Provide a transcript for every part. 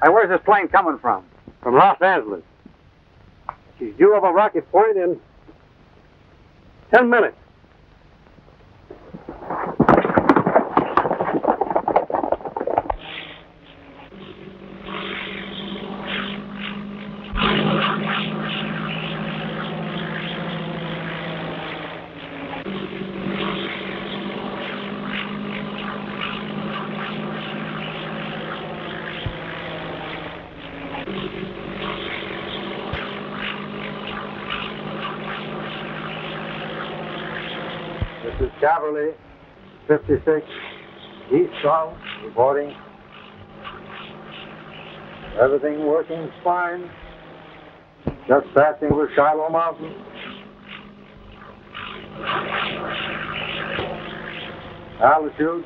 Hey, where's this plane coming from? From Los Angeles. She's due over Rocky Point in 10 minutes. This is Caverly, 56, eastbound, reporting. Everything working fine. Just passing over Shiloh Mountain. Altitude,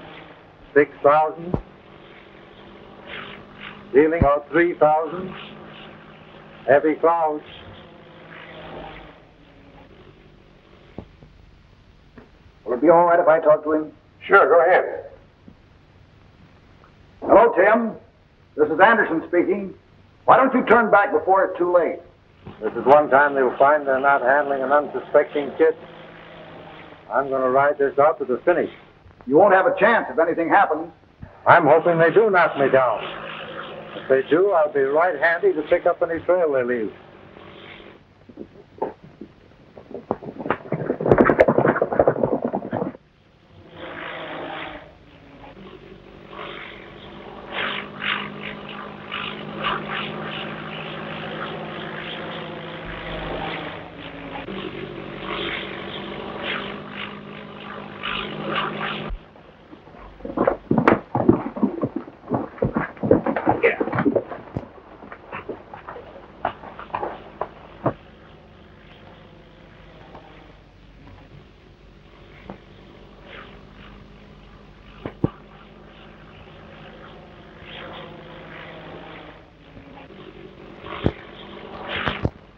6,000. Ceiling out 3,000. Heavy clouds. Will it be all right if I talk to him? Sure, go ahead. Hello, Tim. This is Anderson speaking. Why don't you turn back before it's too late? This is one time they'll find they're not handling an unsuspecting kid. I'm going to ride this out to the finish. You won't have a chance if anything happens. I'm hoping they do knock me down. If they do, I'll be right handy to pick up any trail they leave.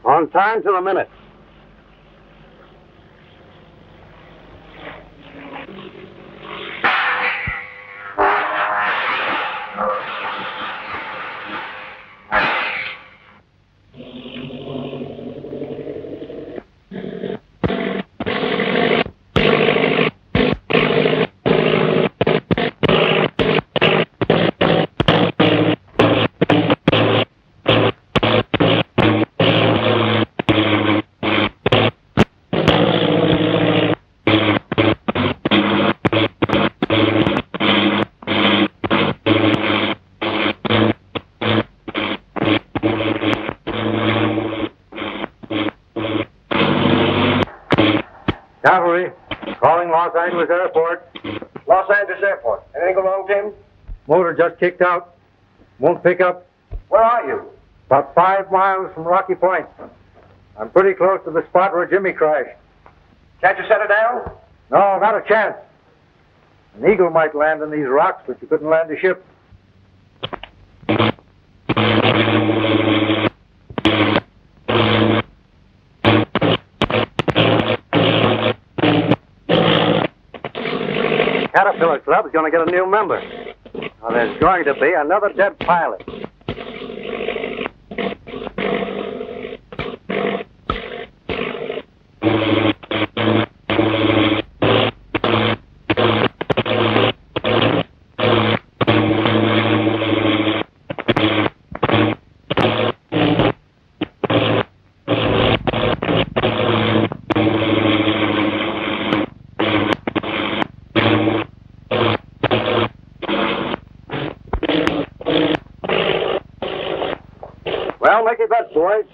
On time to the minute. Cavalry, calling Los Angeles Airport. Los Angeles Airport. Anything go wrong, Tim? Motor just kicked out. Won't pick up. Where are you? About 5 miles from Rocky Point. I'm pretty close to the spot where Jimmy crashed. Can't you set her down? No, not a chance. An eagle might land in these rocks, but you couldn't land a ship. Caterpillar Club's going to get a new member. Now, there's going to be another dead pilot. Well, make your bets, boys.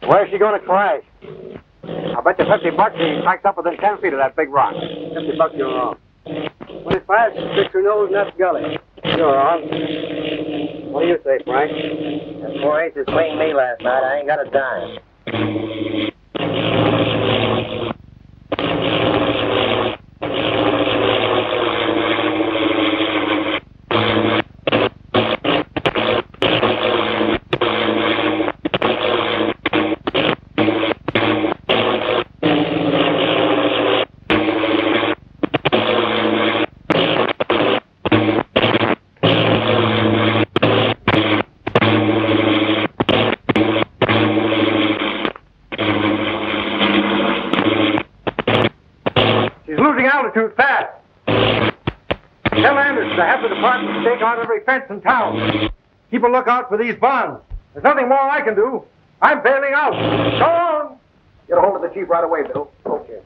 Where's she going to crash? I'll bet you $50 she packs up within 10 feet of that big rock. $50 you're wrong. 25, stick your nose in that gully. You're wrong. What do you say, Frank? That 4/8 swinged me last night. I ain't got a dime. too fast. Tell Anderson to have the department stake out every fence in town. Keep a lookout for these bonds. There's nothing more I can do. I'm bailing out. Go on. Get a hold of the chief right away, Bill. Okay.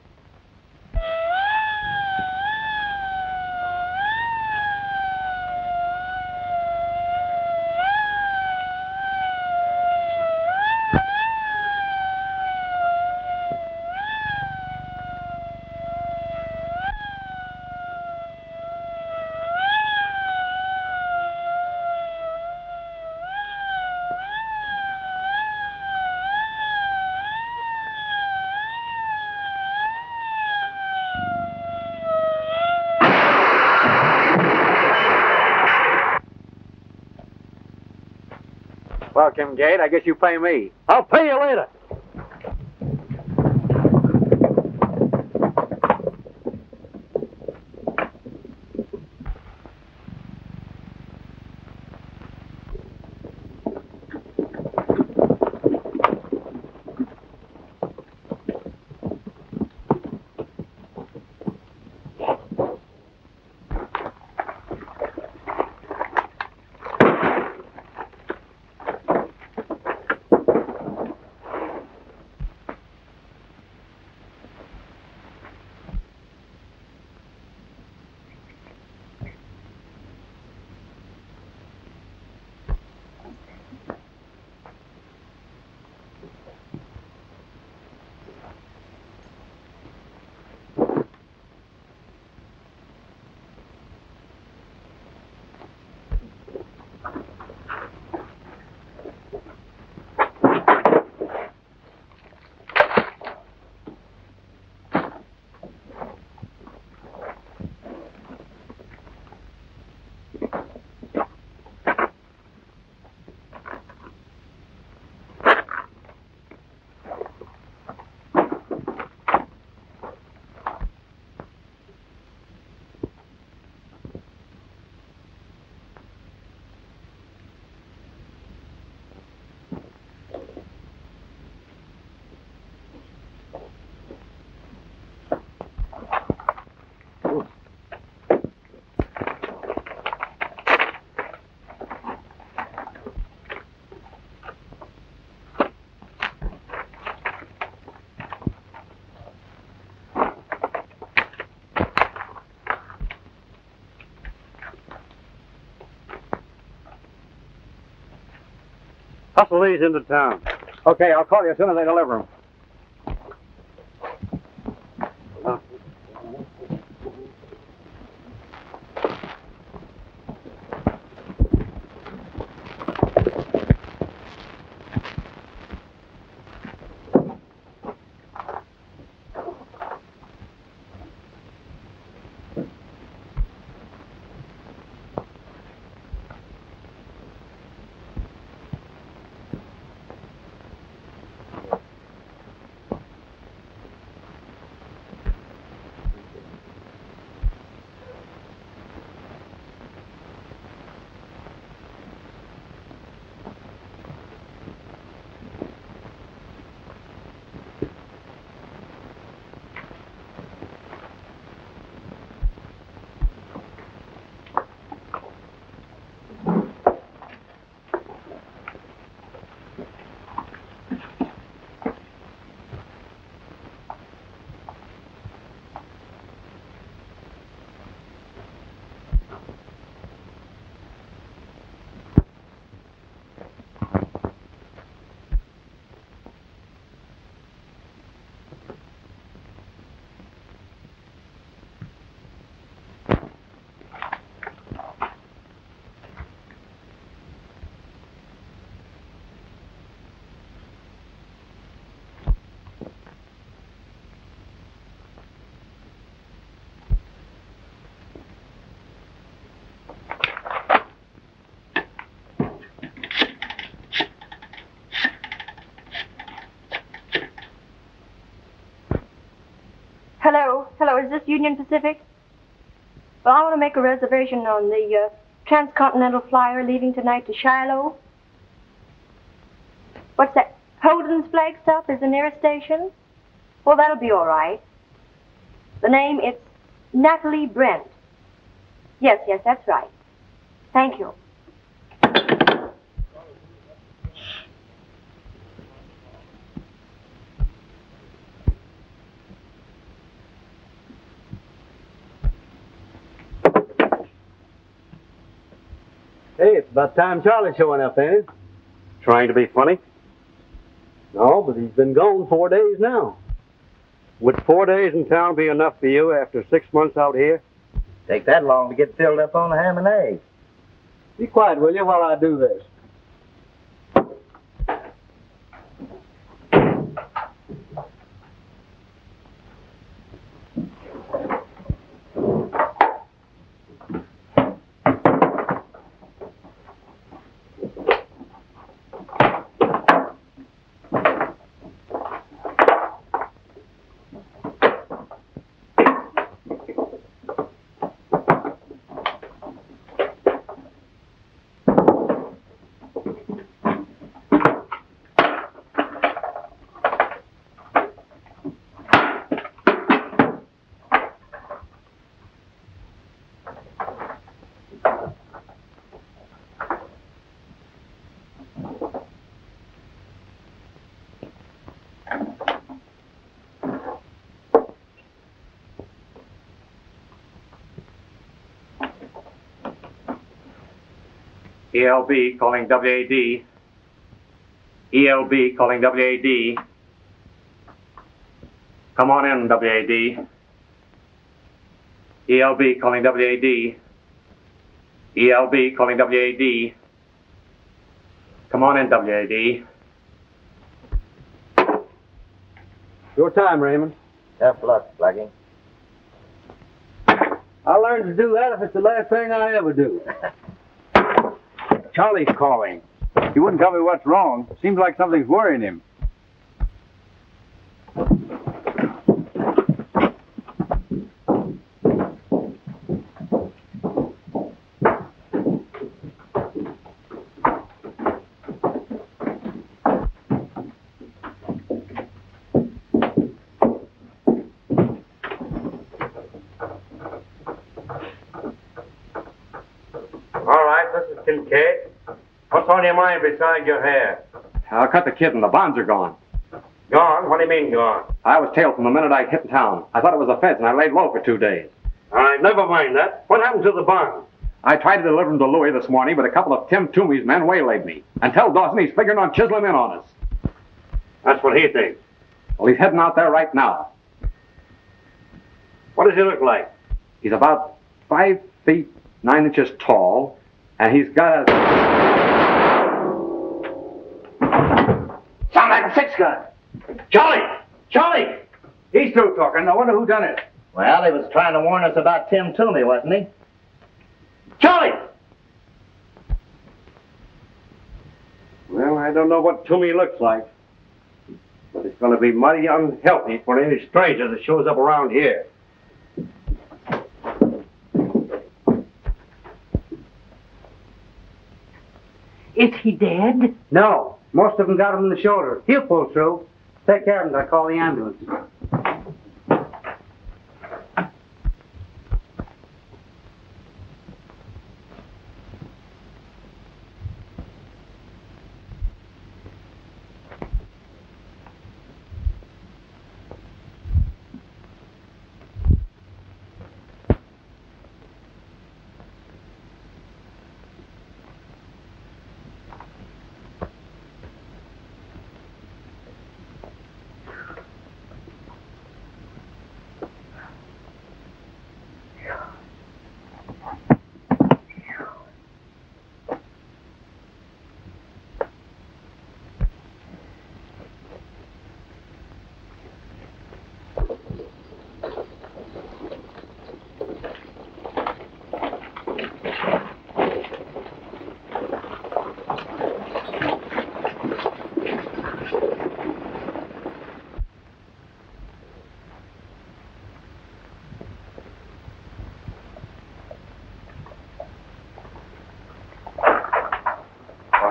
Well, Kincaid, I guess you pay me. I'll pay you later. Hustle these into town. Okay, I'll call you as soon as they deliver them. Hello, is this Union Pacific? Well, I want to make a reservation on the transcontinental flyer leaving tonight to Shiloh. What's that? Holden's flag stop is the nearest station? Well, that'll be all right. The name, it's Natalie Brent. Yes, that's right. Thank you. Hey, it's about time Charlie's showing up, ain't it? Trying to be funny? No, but he's been gone 4 days now. Would 4 days in town be enough for you after 6 months out here? Take that long to get filled up on the ham and eggs. Be quiet, will you, while I do this? ELB calling WAD. ELB calling WAD. Come on in, WAD. ELB calling WAD. ELB calling WAD. Come on in, WAD. Your time, Raymond. Tough luck, Blackie. I'll learn to do that if it's the last thing I ever do. Charlie's calling. He wouldn't tell me what's wrong. Seems like something's worrying him. All right, this is Kincaid. What's on your mind besides your hair? I cut the kid and the bonds are gone. Gone? What do you mean gone? I was tailed from the minute I hit town. I thought it was a fence and I laid low for 2 days. All right, never mind that. What happened to the bonds? I tried to deliver them to Louis this morning, but a couple of Tim Toomey's men waylaid me. And tell Dawson he's figuring on chiseling in on us. That's what he thinks. Well, he's heading out there right now. What does he look like? He's about 5 feet 9 inches tall, and he's got a... Sound like a six-gun. Charlie! Charlie! He's through talking. I wonder who done it. Well, he was trying to warn us about Tim Toomey, wasn't he? Charlie! Well, I don't know what Toomey looks like, but it's going to be mighty unhealthy for any stranger that shows up around here. Is he dead? No. Most of them got him in the shoulder. He'll pull through. Take care of him till I call the ambulance.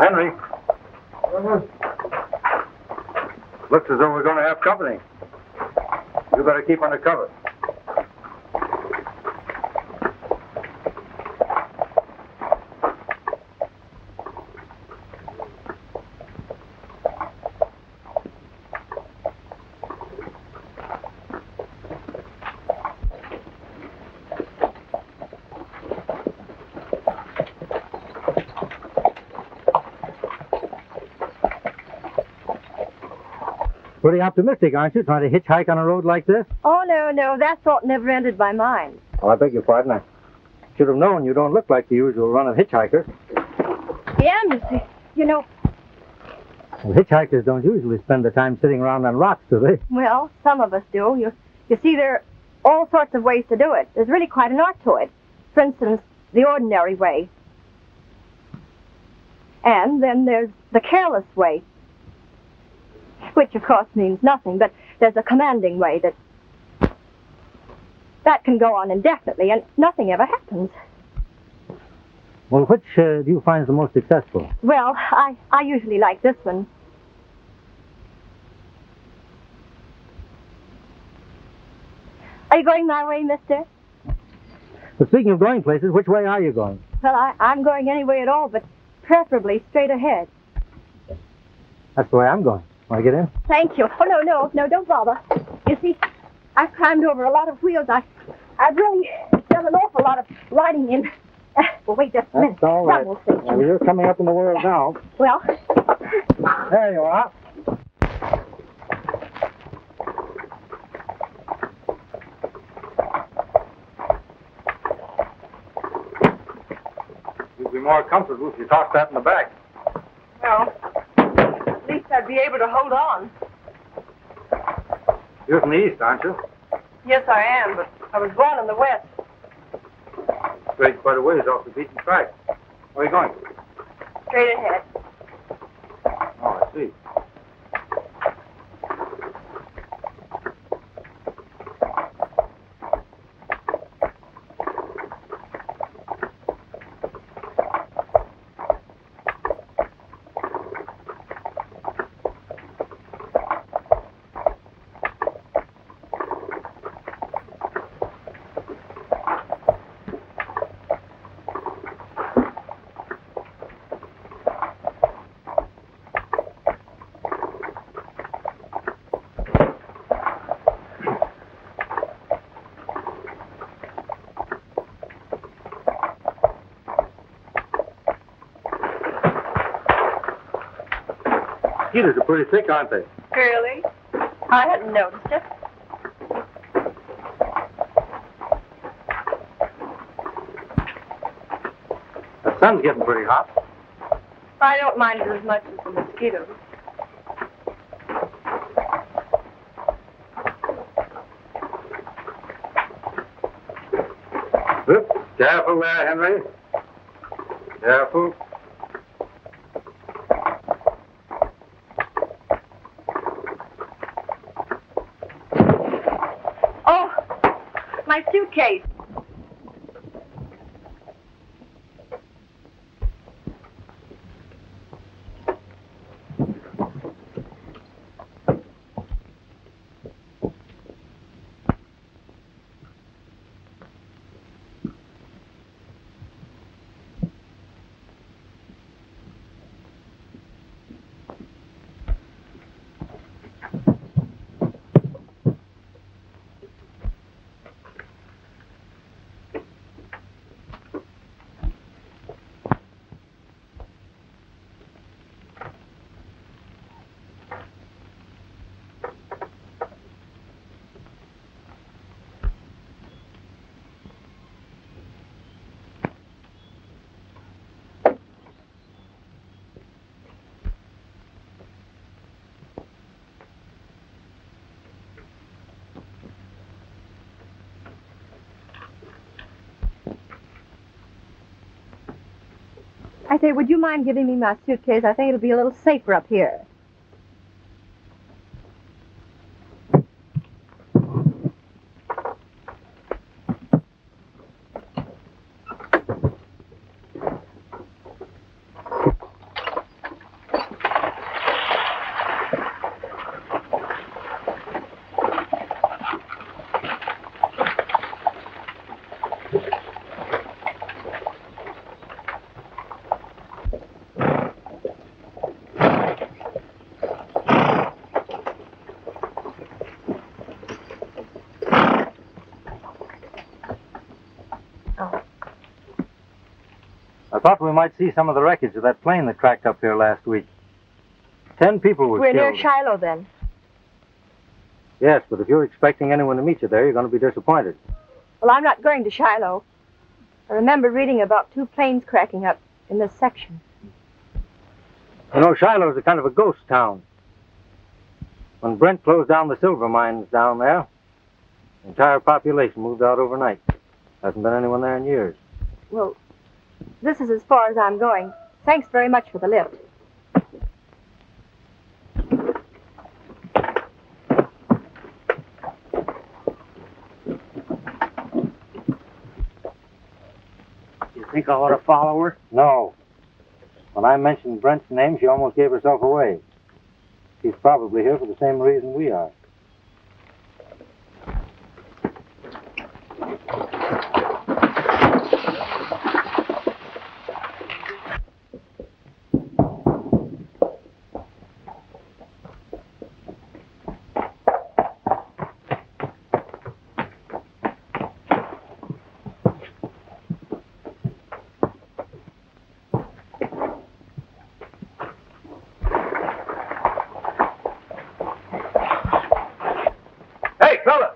Henry. Looks as though we're going to have company. You better keep under cover. Pretty optimistic, aren't you, trying to hitchhike on a road like this? Oh, no, that thought never entered my mind. Oh, I beg your pardon. I should have known you don't look like the usual run of hitchhikers. Yeah, Missy. You know, Well, hitchhikers don't usually spend their time sitting around on rocks, do they? well, some of us do. You see, there are all sorts of ways to do it. There's really quite an art to it. For instance, the ordinary way. And then there's the careless way, which, of course, means nothing, but there's a commanding way that can go on indefinitely, and nothing ever happens. Well, which do you find the most successful? Well, I usually like this one. Are you going my way, mister? Well, speaking of going places, which way are you going? Well, I'm going any way at all, but preferably straight ahead. That's the way I'm going. Want to get in? Thank you. Oh, no, don't bother. You see, I've climbed over a lot of wheels. I've really done an awful lot of riding in. Well, wait just a minute. That's all right. That will save Well, you. you're coming up in the world now. Well, There you are. You'd be more comfortable if you tossed that in the back. Well, at least I'd be able to hold on. You're from the east, aren't you? Yes, I am, but I was born in the West. Straight quite a ways off the beaten track. Where are you going? Straight ahead. Oh, I see. Mosquitoes are pretty thick, aren't they? Really? I hadn't noticed it. The sun's getting pretty hot. I don't mind it as much as the mosquitoes. Whoop. Careful there, Henry. Careful. oh, my suitcase. I say, would you mind giving me my suitcase? I think it'll be a little safer up here. I thought we might see some of the wreckage of that plane that cracked up here last week. 10 people were We're killed. near Shiloh, then. Yes, but if you're expecting anyone to meet you there, you're going to be disappointed. Well, I'm not going to Shiloh. I remember reading about 2 planes cracking up in this section. You know, Shiloh's a kind of a ghost town. When Brent closed down the silver mines down there, the entire population moved out overnight. Hasn't been anyone there in years. Well, this is as far as I'm going. Thanks very much for the lift. You think I ought to follow her? No. When I mentioned Brent's name, she almost gave herself away. She's probably here for the same reason we are. Hey, fellas!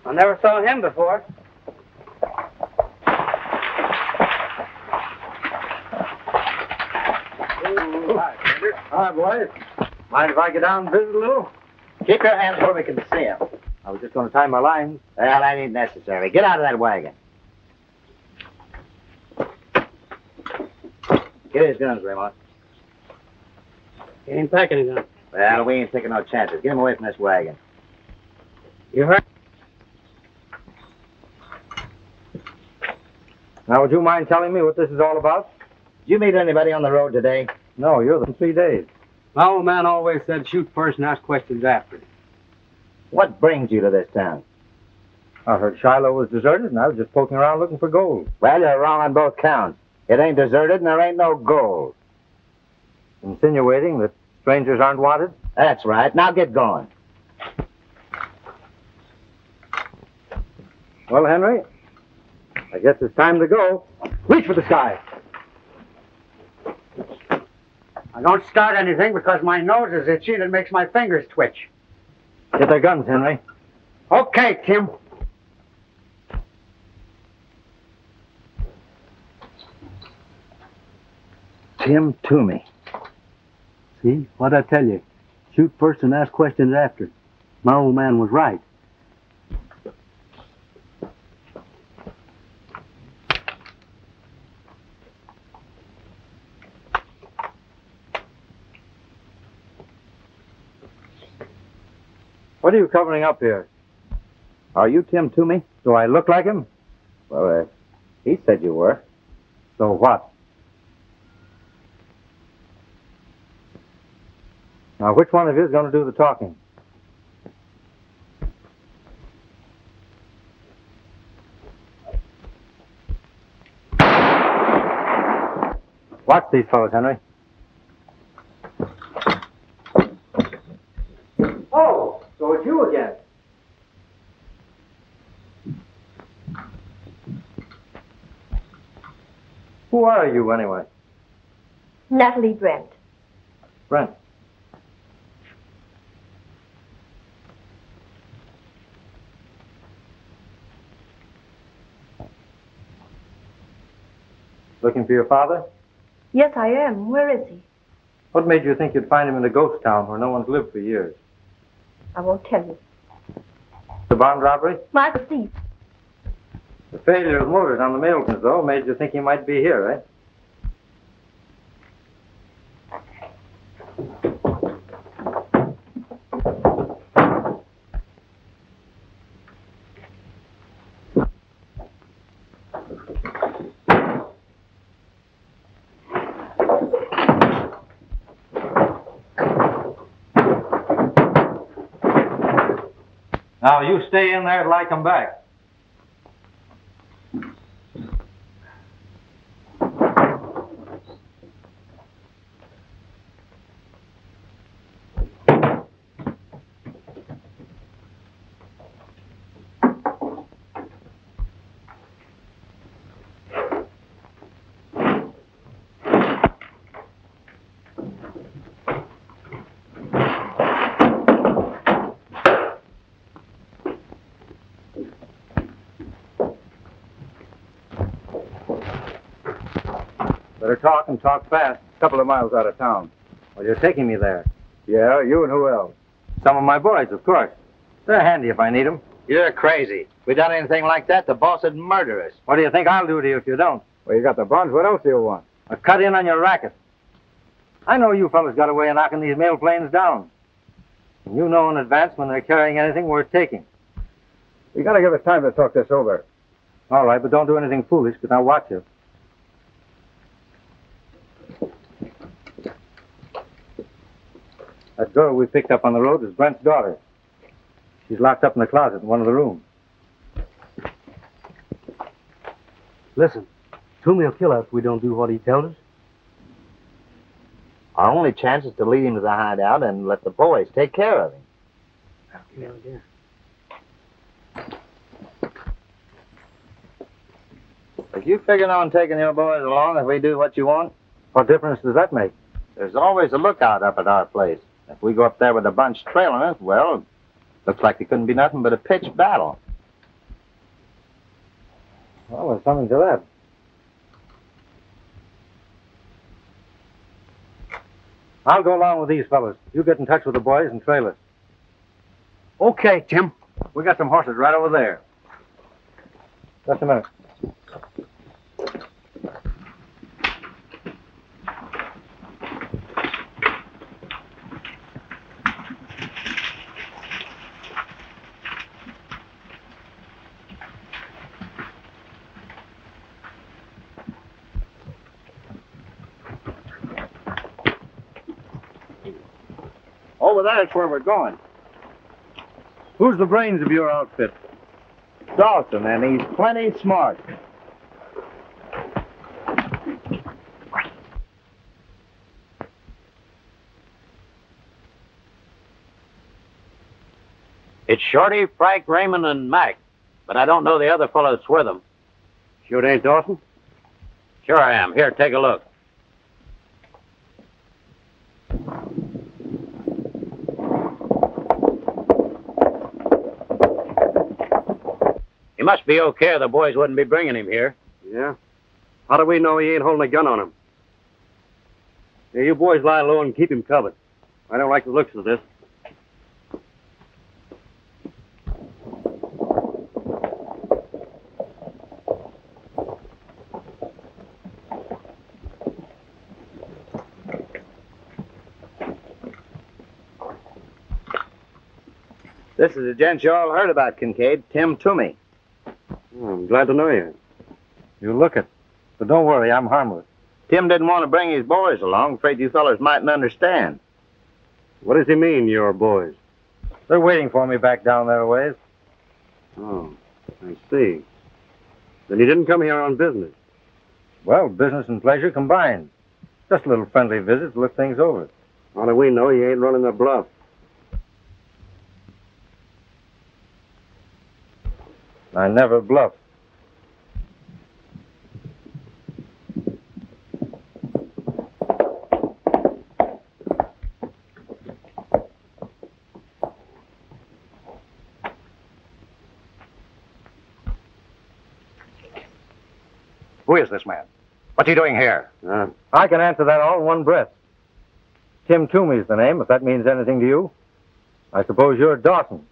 I never saw him before. Hi, boys. Mind if I get down and visit a little? Keep your hands where we can see him. I was just going to tie my lines. Well, that ain't necessary. Get out of that wagon. Get his guns, Raymond. He ain't packing anything. Well, we ain't taking no chances. Get him away from this wagon. You heard? Now, would you mind telling me what this is all about? Did you meet anybody on the road today? No, you're the 3 days. My old man always said shoot first and ask questions after. What brings you to this town? I heard Shiloh was deserted, and I was just poking around looking for gold. Well, you're wrong on both counts. It ain't deserted and there ain't no gold. Insinuating that strangers aren't wanted? That's right. Now get going. Well, Henry, I guess it's time to go. Reach for the sky. I don't start anything because my nose is itchy and it makes my fingers twitch. Get their guns, Henry. Okay, Tim. Tim Toomey. See, what'd I tell you? Shoot first and ask questions after. My old man was right. What are you covering up here? Are you Tim Toomey? Do I look like him? Well, he said you were. So what? Now, which one of you is going to do the talking? Watch these fellows, Henry. Oh, so it's you again. Who are you, anyway? Natalie Brent. Brent. Looking for your father? Yes, I am. Where is he? What made you think you'd find him in a ghost town where no one's lived for years? I won't tell you. The bond robbery? My thief. The failure of motors on the Miltons, though, made you think he might be here, eh? Now, you stay in there till I come back. Better talk and talk fast. A couple of miles out of town. Well, you're taking me there. Yeah, you and who else? Some of my boys, of course. They're handy if I need them. You're crazy. If we done anything like that, the boss would murder us. What do you think I'll do to you if you don't? Well, you got the bonds. What else do you want? A cut in on your racket. I know you fellas got a way of knocking these mail planes down. And you know in advance when they're carrying anything worth taking. You got to give us time to talk this over. All right, but don't do anything foolish, because I'll watch you. That girl we picked up on the road is Brent's daughter. She's locked up in the closet in one of the rooms. Listen, Toomey will kill us if we don't do what he tells us. Our only chance is to lead him to the hideout and let the boys take care of him. If you figuring on taking your boys along if we do what you want, What difference does that make? there's always a lookout up at our place. If we go up there with a bunch trailing us, well, looks like it couldn't be nothing but a pitched battle. Well, there's something to that. I'll go along with these fellas. You get in touch with the boys and trail us. Okay, Tim. We got some horses right over there. Just a minute. Over there's where we're going. Who's the brains of your outfit? Dawson, and he's plenty smart. It's Shorty, Frank, Raymond, and Mac. But I don't know the other fellow that's with them. Sure it ain't Dawson? Sure I am. Here, take a look. He must be okay or the boys wouldn't be bringing him here. Yeah. How do we know he ain't holding a gun on him? Yeah, you boys lie low and keep him covered. I don't like the looks of this. This is the gent you all heard about, Kincaid, Tim Toomey. I'm glad to know you. You look it. But don't worry, I'm harmless. Tim didn't want to bring his boys along. Afraid you fellas mightn't understand. What does he mean, your boys? They're waiting for me back down there a ways. Oh, I see. Then he didn't come here on business. Well, business and pleasure combined. Just a little friendly visit to look things over. How do we know he ain't running the bluff? I never bluff. Who is this man? What's he doing here? I can answer that all in one breath. Tim Toomey's the name, if that means anything to you. I suppose you're Dawson.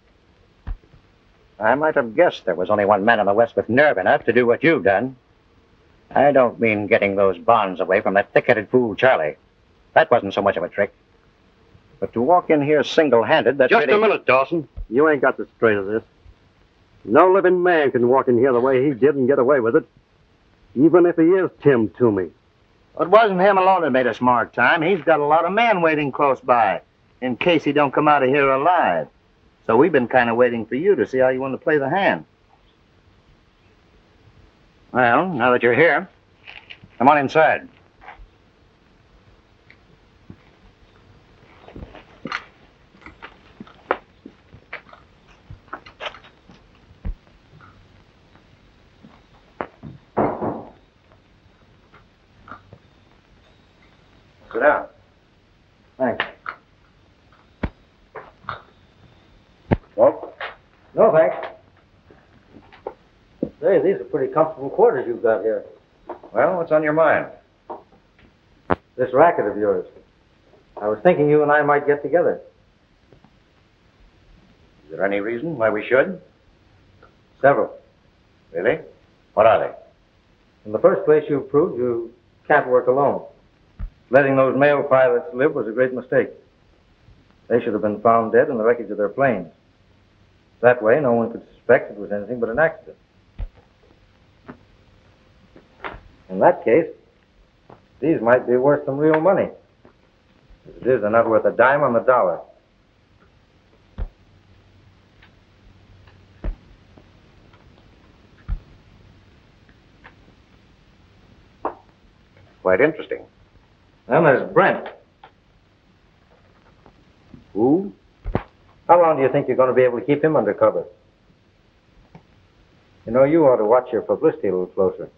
I might have guessed there was only one man in the West with nerve enough to do what you've done. I don't mean getting those bonds away from that thick-headed fool, Charlie. That wasn't so much of a trick. But to walk in here single-handed, that's Just a minute, Dawson. You ain't got the straight of this. No living man can walk in here the way he did and get away with it. Even if he is Tim Toomey. It wasn't him alone that made a smart time. He's got a lot of men waiting close by, in case he don't come out of here alive. So we've been kind of waiting for you to see how you want to play the hand. Well, now that you're here, come on inside. Sit down. Thanks. Smoke? No, thanks. Say, these are pretty comfortable quarters you've got here. Well, what's on your mind? This racket of yours. I was thinking you and I might get together. Is there any reason why we should? Several. Really? What are they? In the first place, you've proved you can't work alone. Letting those male pilots live was a great mistake. They should have been found dead in the wreckage of their planes. That way, no one could suspect it was anything but an accident. In that case, these might be worth some real money. As it is, they're not worth a dime on the dollar. Quite interesting. Then there's Brent. Who? How long do you think you're going to be able to keep him under cover? You know, you ought to watch your publicity a little closer.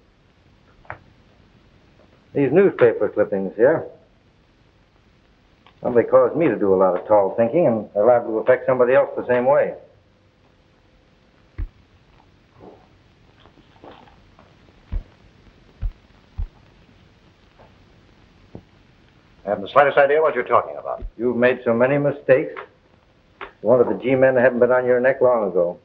These newspaper clippings here, well, they cause me to do a lot of tall thinking, and they're liable to affect somebody else the same way. I haven't the slightest idea what you're talking about. You've made so many mistakes. One of the G-men haven't been on your neck long ago.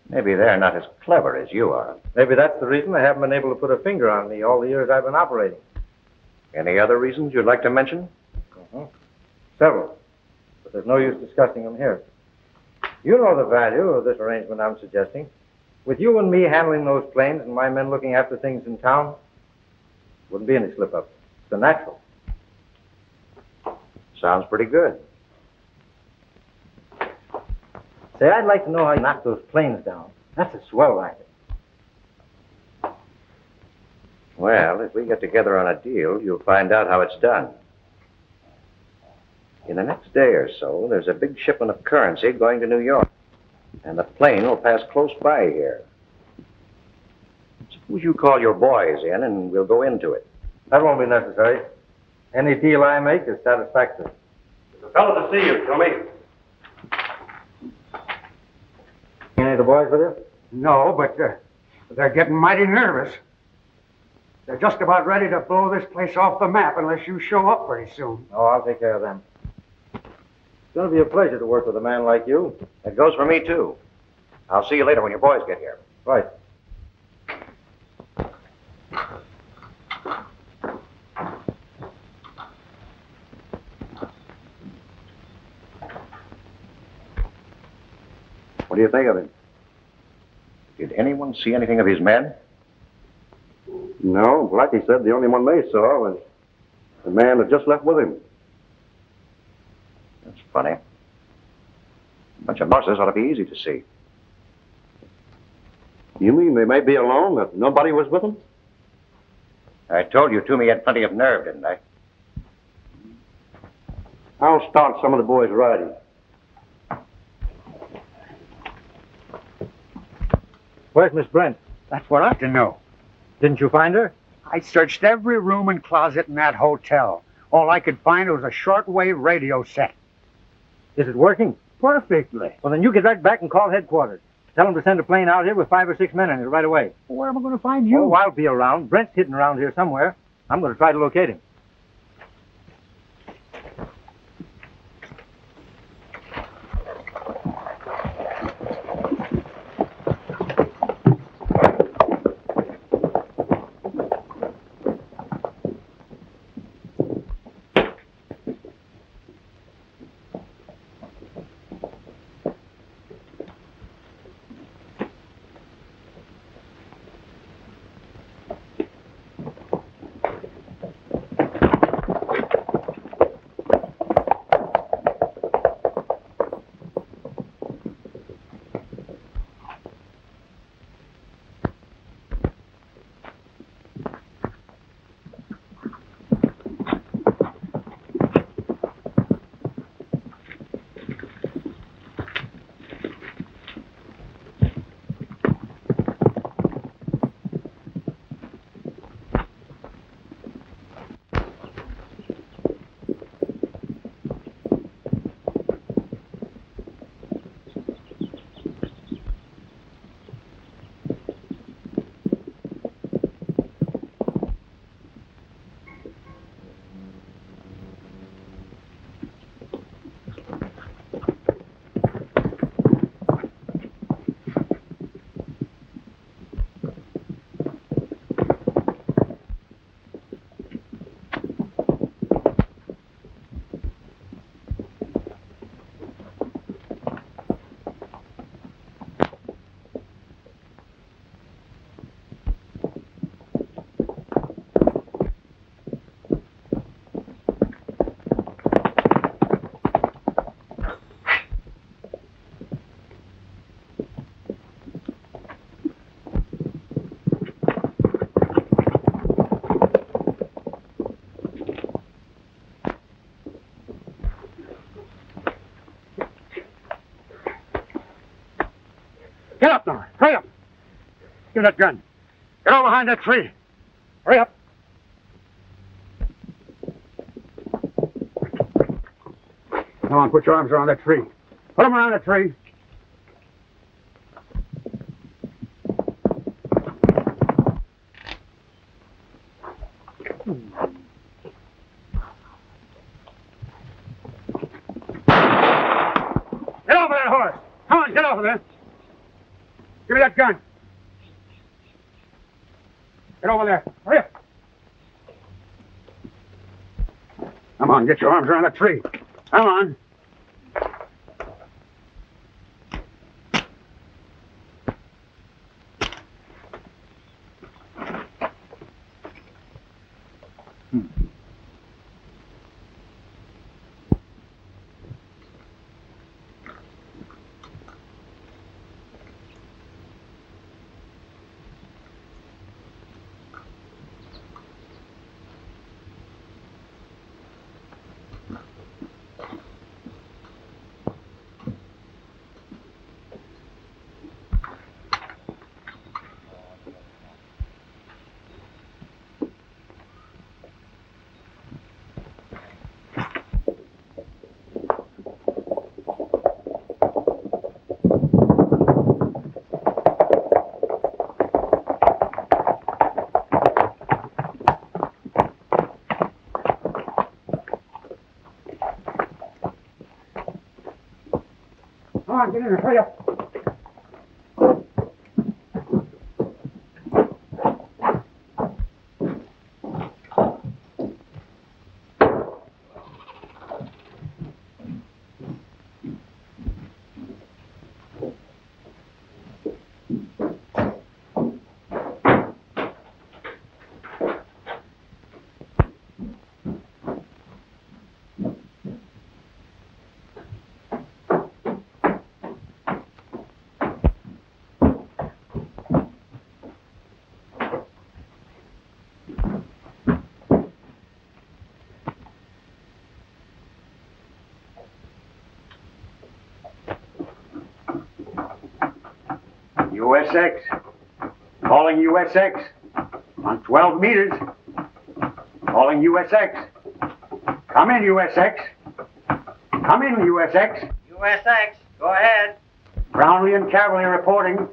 Maybe they're not as clever as you are. Maybe that's the reason they haven't been able to put a finger on me all the years I've been operating. Any other reasons you'd like to mention? Several. But there's no use discussing them here. You know the value of this arrangement I'm suggesting. With you and me handling those planes and my men looking after things in town, wouldn't be any slip-ups. It's a natural. Sounds pretty good. Say, I'd like to know how you knocked those planes down. That's a swell racket. Well, if we get together on a deal, you'll find out how it's done. In the next day or so, there's a big shipment of currency going to New York. And the plane will pass close by here. Suppose you call your boys in and we'll go into it. That won't be necessary. Any deal I make is satisfactory. There's a fellow to see you, Tommy. Any of the boys with you? No, but they're getting mighty nervous. They're just about ready to blow this place off the map unless you show up pretty soon. Oh, I'll take care of them. It's going to be a pleasure to work with a man like you. It goes for me, too. I'll see you later when your boys get here. Right. What do you think of him? Did anyone see anything of his men? No, Blackie said the only one they saw was the man that just left with him. That's funny. A bunch of bosses ought to be easy to see. You mean they may be alone, that nobody was with them? I told you Toomey had plenty of nerve, didn't I? I'll start some of the boys riding. Where's Miss Brent? That's what I ought to know. Didn't you find her? I searched every room and closet in that hotel. All I could find was a shortwave radio set. Is it working? Perfectly. Well, then you get right back and call headquarters. Tell them to send a plane out here with 5 or 6 men in it right away. Where am I going to find you? Oh, I'll be around. Brent's hidden around here somewhere. I'm going to try to locate him. up now. Hurry up. Give me that gun. Get over behind that tree. Hurry up. Come on, put your arms around that tree. Put them around that tree. Get over that horse. Come on, get over there. Give me that gun. Get over there. Hurry up. Come on, get your arms around that tree. Come on. Come on, get in there. Hurry up. USX. Calling USX. On 12 meters. Calling USX. Come in, USX. Come in, USX. USX, go ahead. Brownlee and Caverly reporting.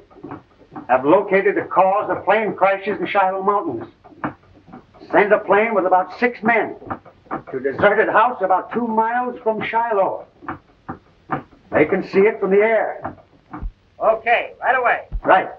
Have located the cause of plane crashes in Shiloh Mountains. Send a plane with about 6 men to a deserted house about 2 miles from Shiloh. They can see it from the air. Okay, right away. Right.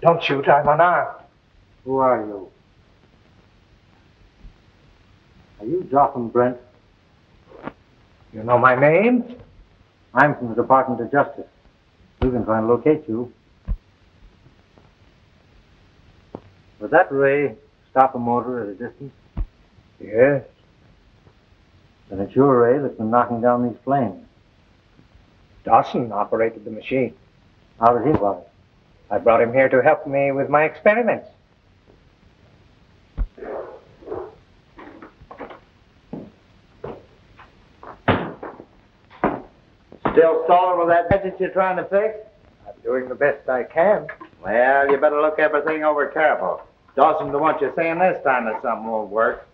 Don't shoot, I'm unarmed. Who are you? Are you Dawson, Brent? You know my name? I'm from the Department of Justice. We can try and locate you. Would that ray stop a motor at a distance? Yes. Then it's your ray that's been knocking down these planes. Dawson operated the machine. How did he know it? I brought him here to help me with my experiments. Still stalling with that gadget you're trying to fix? I'm doing the best I can. Well, you better look everything over careful. Dawson don't want you saying this time that something won't work.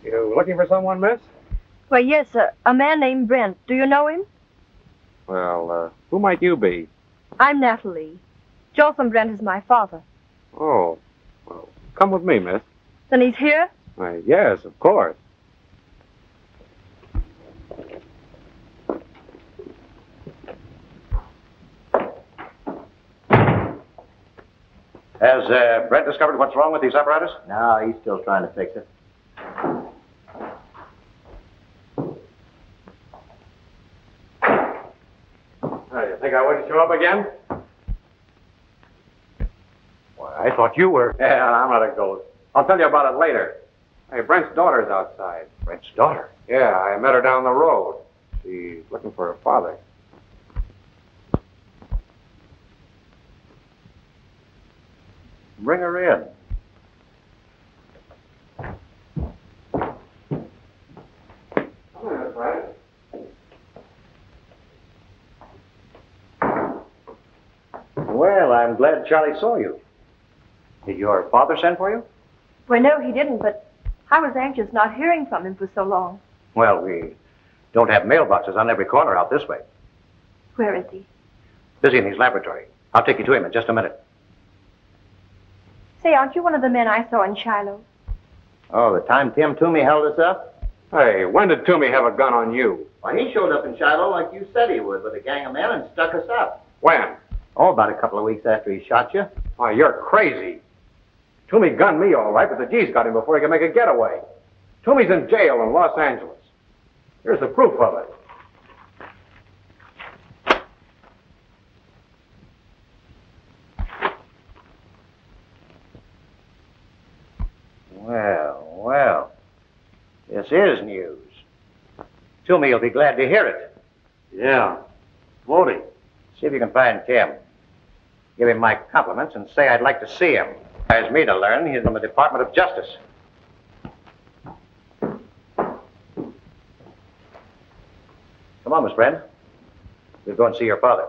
You looking for someone, miss? Why, yes, a man named Brent. Do you know him? Well, who might you be? I'm Natalie. Dawson Brent is my father. Oh, well, come with me, miss. Then he's here? Why, yes, of course. Has Brent discovered what's wrong with these apparatus? No, he's still trying to fix it. Oh, you think I wouldn't show up again? Why, I thought you were. Yeah, I'm not a ghost. I'll tell you about it later. Hey, Brent's daughter's outside. Brent's daughter? Yeah, I met her down the road. She's looking for her father. Bring her in. Well, I'm glad Charlie saw you. Did your father send for you? Well, no, he didn't, but I was anxious not hearing from him for so long. Well, we don't have mailboxes on every corner out this way. Where is he? Busy in his laboratory. I'll take you to him in just a minute. Say, aren't you one of the men I saw in Shiloh? Oh, the time Tim Toomey held us up? Hey, when did Toomey have a gun on you? Why, he showed up in Shiloh like you said he would with a gang of men and stuck us up. When? Oh, about a couple of weeks after he shot you. Why, you're crazy. Toomey gunned me all right, but the G's got him before he could make a getaway. Toomey's in jail in Los Angeles. Here's the proof of it. Well. This is news. Toomey will be glad to hear it. Yeah. Won't he? See if you can find Tim. Give him my compliments and say I'd like to see him. Requires me to learn he's from the Department of Justice. Come on, Miss Brent. We'll go and see your father.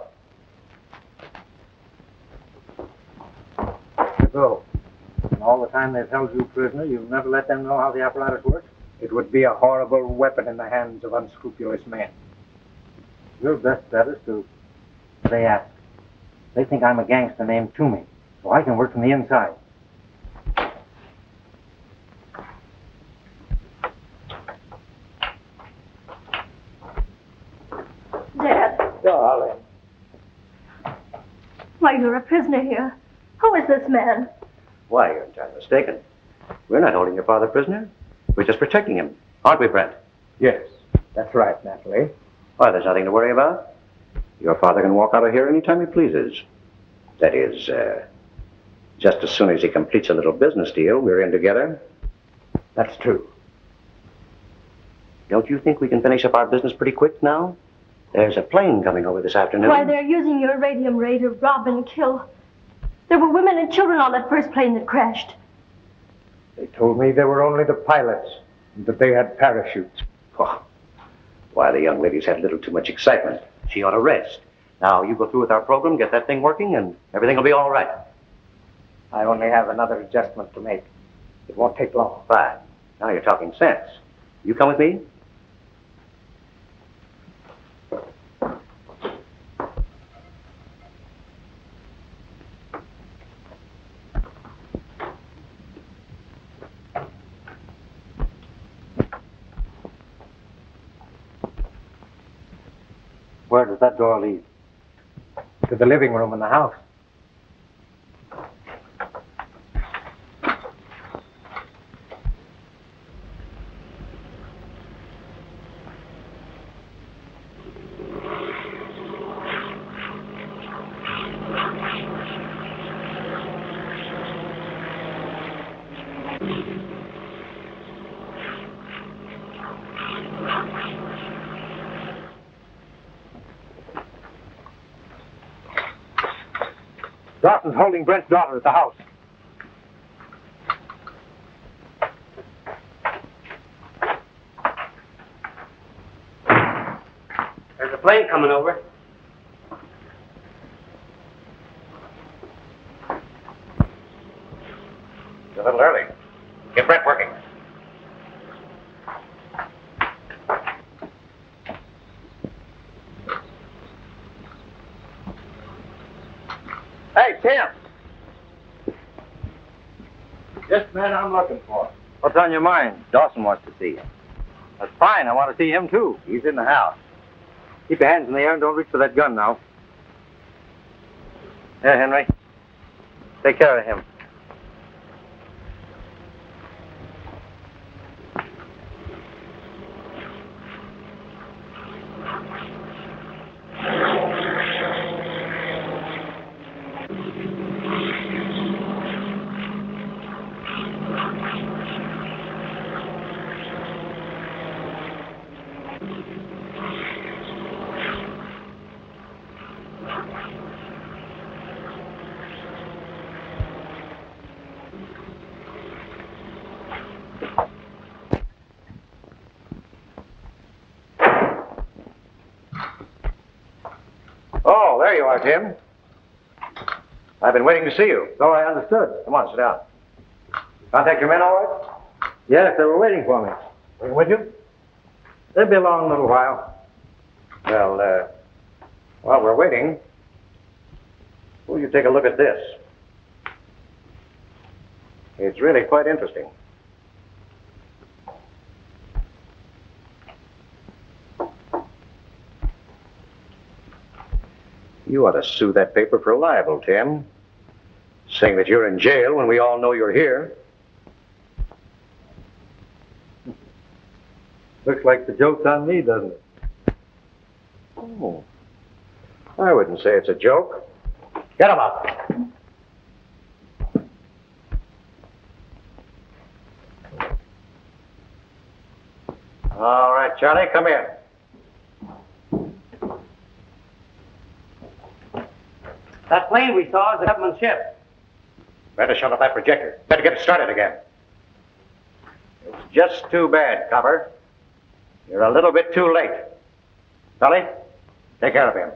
So, in all the time they've held you prisoner, you've never let them know how the apparatus works? It would be a horrible weapon in the hands of unscrupulous men. Your best bet is to play ask. They think I'm a gangster named Toomey, so I can work from the inside. Dad. Darling. Why, you're a prisoner here. Who is this man? Why, you're entirely mistaken. We're not holding your father prisoner. We're just protecting him. Aren't we, Brent? Yes, that's right, Natalie. Why, there's nothing to worry about. Your father can walk out of here anytime he pleases. That is, just as soon as he completes a little business deal we're in together. That's true. Don't you think we can finish up our business pretty quick now? There's a plane coming over this afternoon. Why, they're using your radium ray to rob and kill. There were women and children on that first plane that crashed. They told me they were only the pilots and that they had parachutes. Oh, Why, the young lady's had a little too much excitement. She ought to rest. Now, you go through with our program, get that thing working, and everything will be all right. I only have another adjustment to make. It won't take long. Fine. Now you're talking sense. You come with me? Where does that door lead? To the living room in the house. Dawson's holding Brent's daughter at the house. There's a plane coming over. It's a little early. Get Brent working. Hey, Tim! Just the man I'm looking for. What's on your mind? Dawson wants to see you. That's fine. I want to see him, too. He's in the house. Keep your hands in the air and don't reach for that gun now. Here, Henry. Take care of him. Oh, there you are, Tim. I've been waiting to see you. So I understood. Come on, sit down. Contact your men all right? Yes, they were waiting for me. Bring them with you? They'll be along in a little while. Well, while we're waiting, will you take a look at this? It's really quite interesting. You ought to sue that paper for libel, Tim. Saying that you're in jail when we all know you're here. Looks like the joke's on me, doesn't it? Oh, I wouldn't say it's a joke. Get 'em up. All right, Charlie, come here. That plane we saw is a government ship. Better shut off that projector. Better get it started again. It's just too bad, Copper. You're a little bit too late. Sully, take care of him.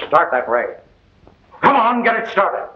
Start that ray. Come on, get it started.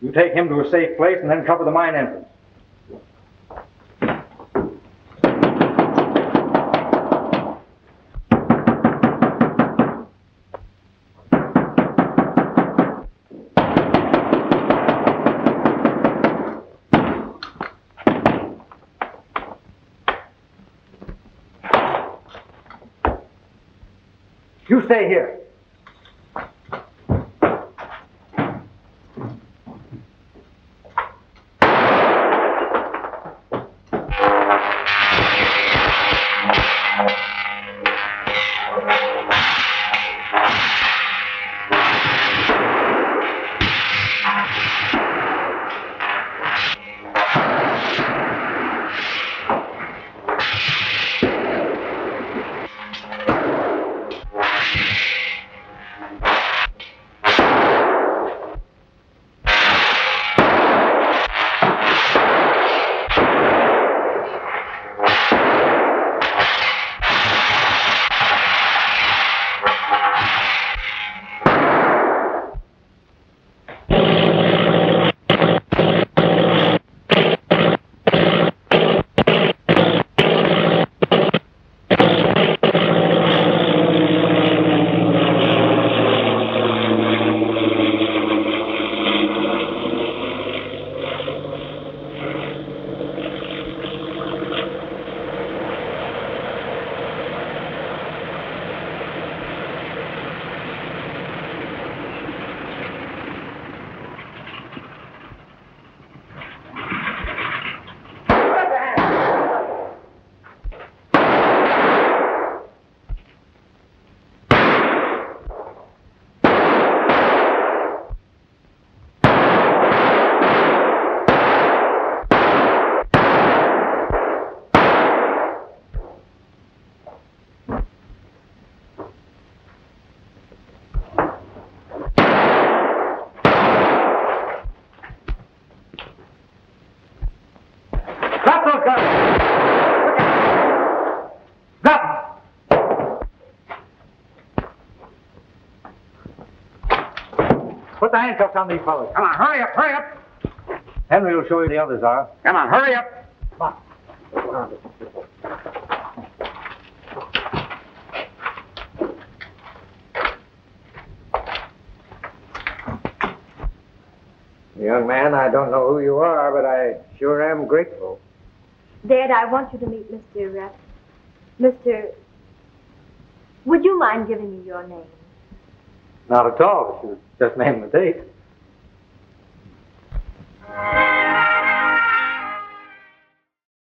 You take him to a safe place and then cover the mine entrance. You stay here. Put the handcuffs on these fellows. Come on, hurry up, hurry up. Henry will show you the others are. Come on, hurry up. Come on. Young man, I don't know who you are, but I sure am grateful. Dad, I want you to meet Mr. Would you mind giving me your name? Not at all. If you just name the date.